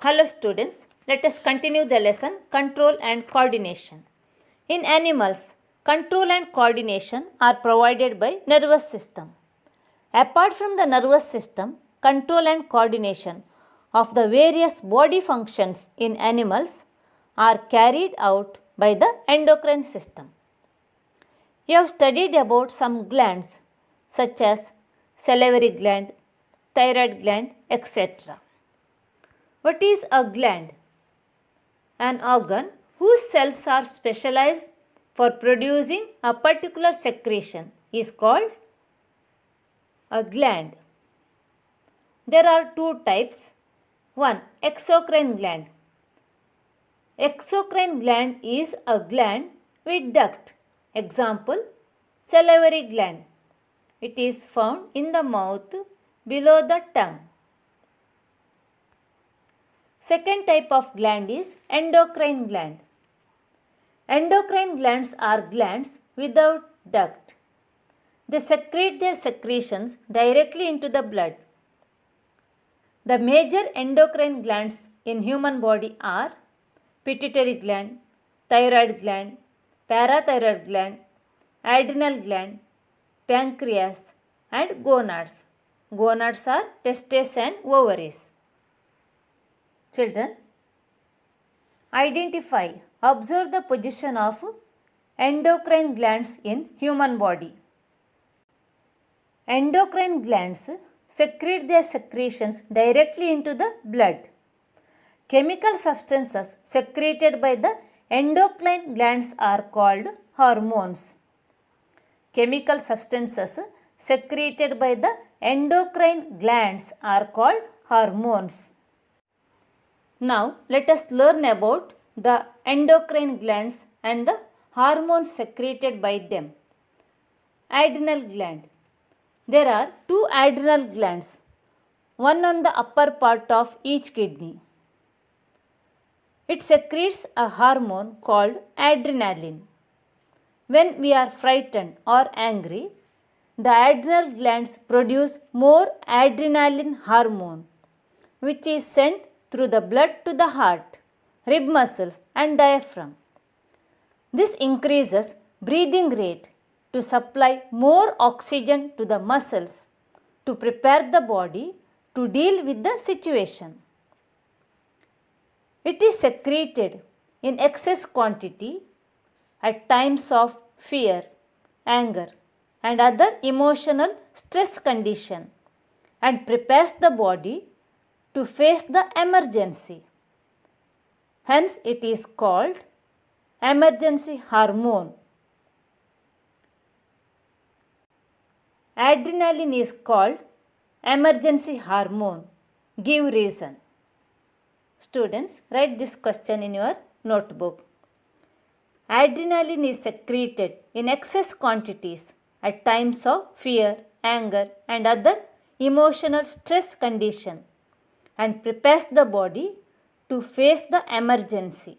Hello students, let us continue the lesson Control and Coordination. In animals, control and coordination are provided by nervous system. Apart from the nervous system, control and coordination of the various body functions in animals are carried out by the endocrine system. You have studied about some glands such as salivary gland, thyroid gland, etc. What is a gland? An organ whose cells are specialized for producing a particular secretion is called a gland. There are two types. One, exocrine gland. Exocrine gland is a gland with duct. Example, salivary gland. It is found in the mouth below the tongue. Second type of gland is endocrine gland. Endocrine glands are glands without duct. They secrete their secretions directly into the blood. The major endocrine glands in human body are pituitary gland, thyroid gland, parathyroid gland, adrenal gland, pancreas and gonads. Gonads are testes and ovaries. Children, identify, observe the position of endocrine glands in human body. Endocrine glands secrete their secretions directly into the blood. Chemical substances secreted by the endocrine glands are called hormones. Chemical substances secreted by the endocrine glands are called hormones. Now, let us learn about the endocrine glands and the hormones secreted by them. Adrenal gland. There are two adrenal glands, one on the upper part of each kidney. It secretes a hormone called adrenaline. When we are frightened or angry, the adrenal glands produce more adrenaline hormone, which is sent through the blood to the heart, rib muscles and diaphragm. This increases breathing rate to supply more oxygen to the muscles to prepare the body to deal with the situation. It is secreted in excess quantity at times of fear, anger and other emotional stress condition and prepares the body to face the emergency. Hence, it is called emergency hormone. Adrenaline is called emergency hormone. Give reason. Students, write this question in your notebook. Adrenaline is secreted in excess quantities at times of fear, anger and other emotional stress condition and prepares the body to face the emergency.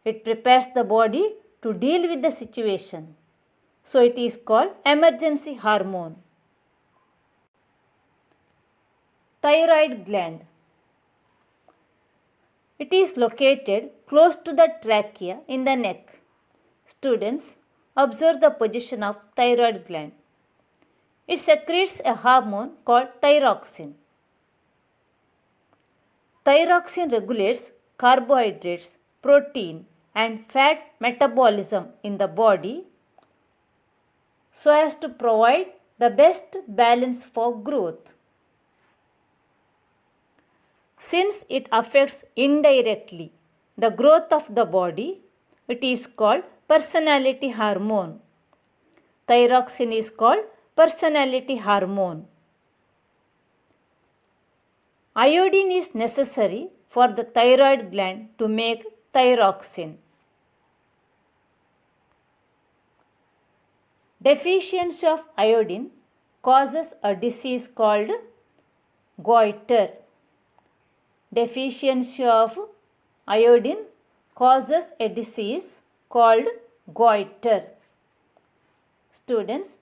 It prepares the body to deal with the situation. So it is called emergency hormone. Thyroid gland. It is located close to the trachea in the neck. Students, observe the position of thyroid gland. It secretes a hormone called thyroxine. Thyroxine regulates carbohydrates, protein and fat metabolism in the body so as to provide the best balance for growth. Since it affects indirectly the growth of the body, it is called personality hormone. Thyroxine is called personality hormone. Iodine is necessary for the thyroid gland to make thyroxine. Deficiency of iodine causes a disease called goiter. Deficiency of iodine causes a disease called goiter. Students,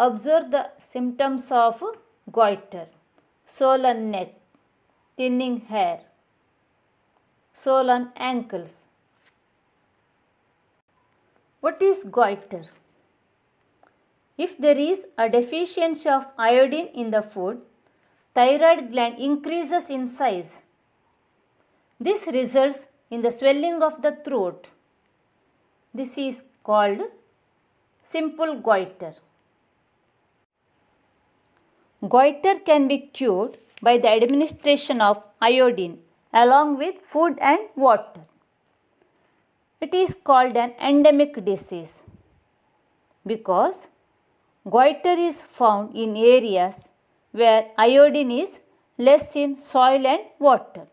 observe the symptoms of goiter. Swollen neck, thinning hair, sole on ankles. What is goiter? If there is a deficiency of iodine in the food, thyroid gland increases in size. This results in the swelling of the throat. This is called simple goiter. Goiter can be cured by the administration of iodine along with food and water. It is called an endemic disease because goiter is found in areas where iodine is less in soil and water.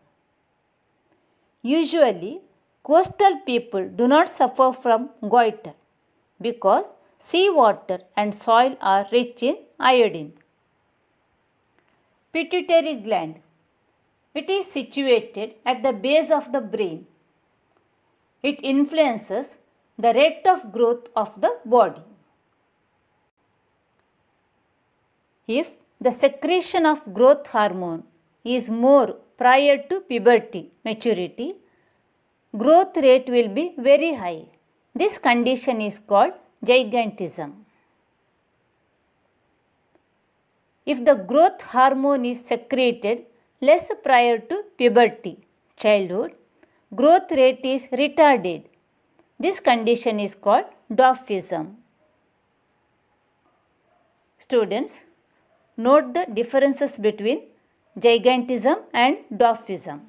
Usually, coastal people do not suffer from goiter because seawater and soil are rich in iodine. Pituitary gland. It is situated at the base of the brain. It influences the rate of growth of the body. If the secretion of growth hormone is more prior to puberty maturity, growth rate will be very high. This condition is called gigantism. If the growth hormone is secreted less prior to puberty, childhood, growth rate is retarded. This condition is called dwarfism. Students, note the differences between gigantism and dwarfism.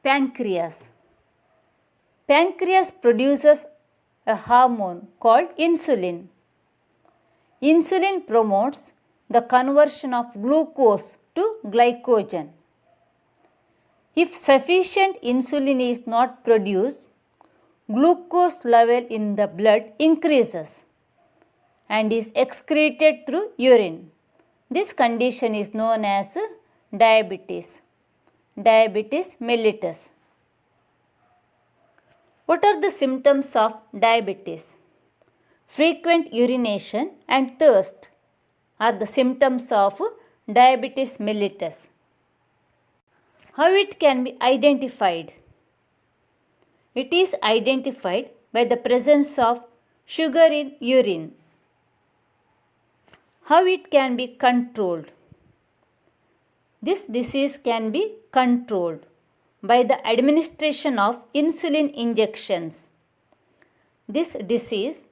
Pancreas. Pancreas produces a hormone called insulin. Insulin promotes the conversion of glucose to glycogen. If sufficient insulin is not produced, glucose level in the blood increases and is excreted through urine. This condition is known as diabetes mellitus. What are the symptoms of diabetes? Frequent urination and thirst are the symptoms of diabetes mellitus. How it can be identified? It is identified by the presence of sugar in urine. How it can be controlled? This disease can be controlled by the administration of insulin injections. This disease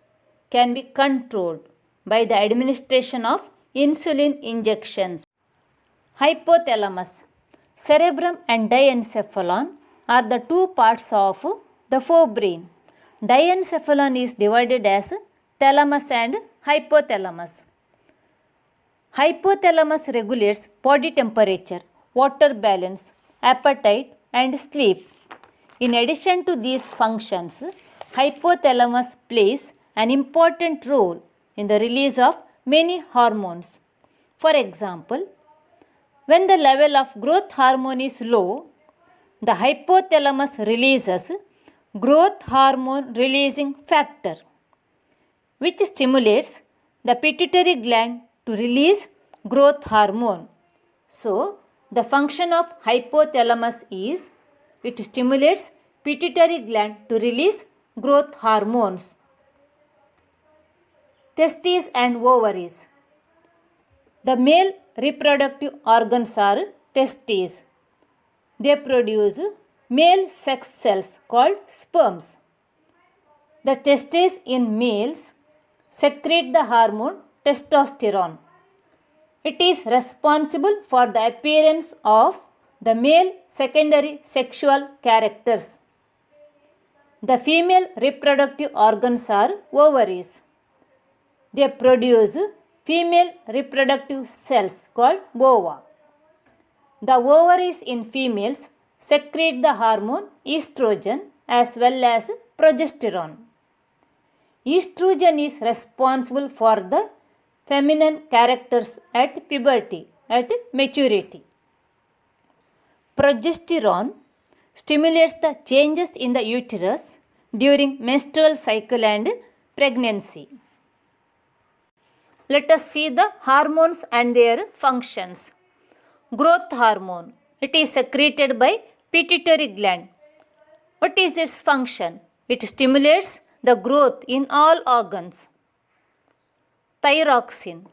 can be controlled by the administration of insulin injections. Hypothalamus, cerebrum and diencephalon are the two parts of the forebrain. Diencephalon is divided as thalamus and hypothalamus. Hypothalamus regulates body temperature, water balance, appetite and sleep. In addition to these functions, hypothalamus plays an important role in the release of many hormones. For example, when the level of growth hormone is low, the hypothalamus releases growth hormone releasing factor, which stimulates the pituitary gland to release growth hormone. So, the function of hypothalamus is it stimulates pituitary gland to release growth hormones. Testes and ovaries. The male reproductive organs are testes. They produce male sex cells called sperms. The testes in males secrete the hormone testosterone. It is responsible for the appearance of the male secondary sexual characters. The female reproductive organs are ovaries. They produce female reproductive cells called ova. The ovaries in females secrete the hormone estrogen as well as progesterone. Estrogen is responsible for the feminine characters at puberty, at maturity. Progesterone stimulates the changes in the uterus during menstrual cycle and pregnancy. Let us see the hormones and their functions. Growth hormone. It is secreted by pituitary gland. What is its function? It stimulates the growth in all organs. Thyroxine.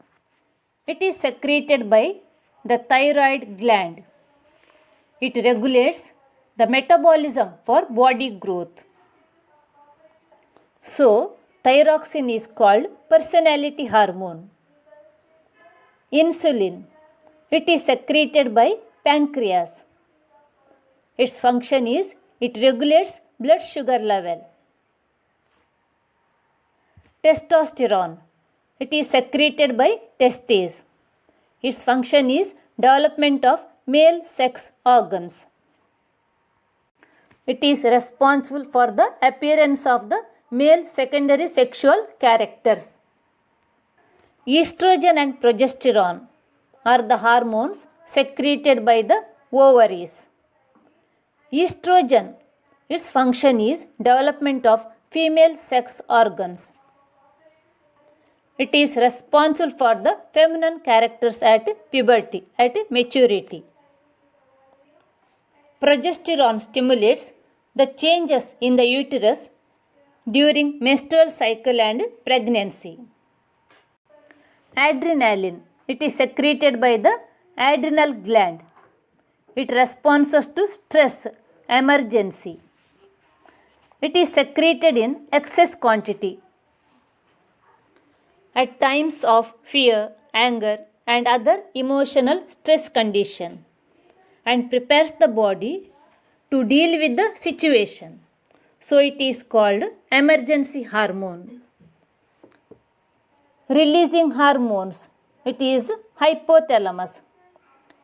It is secreted by the thyroid gland. It regulates the metabolism for body growth. So, thyroxine is called personality hormone. Insulin. It is secreted by pancreas. Its function is it regulates blood sugar level. Testosterone. It is secreted by testes. Its function is development of male sex organs. It is responsible for the appearance of the male secondary sexual characters. Estrogen and progesterone are the hormones secreted by the ovaries. Estrogen, its function is development of female sex organs. It is responsible for the feminine characters at puberty, at maturity. Progesterone stimulates the changes in the uterus during menstrual cycle and pregnancy. Adrenaline. It is secreted by the adrenal gland. It responds to stress, emergency. It is secreted in excess quantity at times of fear, anger, and other emotional stress condition, and prepares the body to deal with the situation. So it is called emergency hormone. Releasing hormones. It is hypothalamus.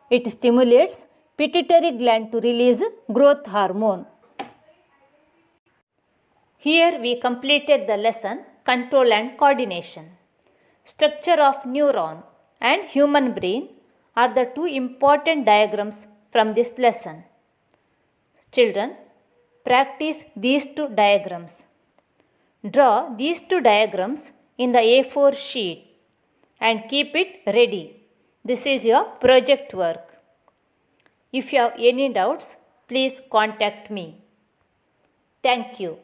It stimulates pituitary gland to release growth hormone. Here we completed the lesson Control and Coordination. Structure of neuron and human brain are the two important diagrams from this lesson. Children, practice these two diagrams. Draw these two diagrams in the A4 sheet and keep it ready. This is your project work. If you have any doubts, please contact me. Thank you.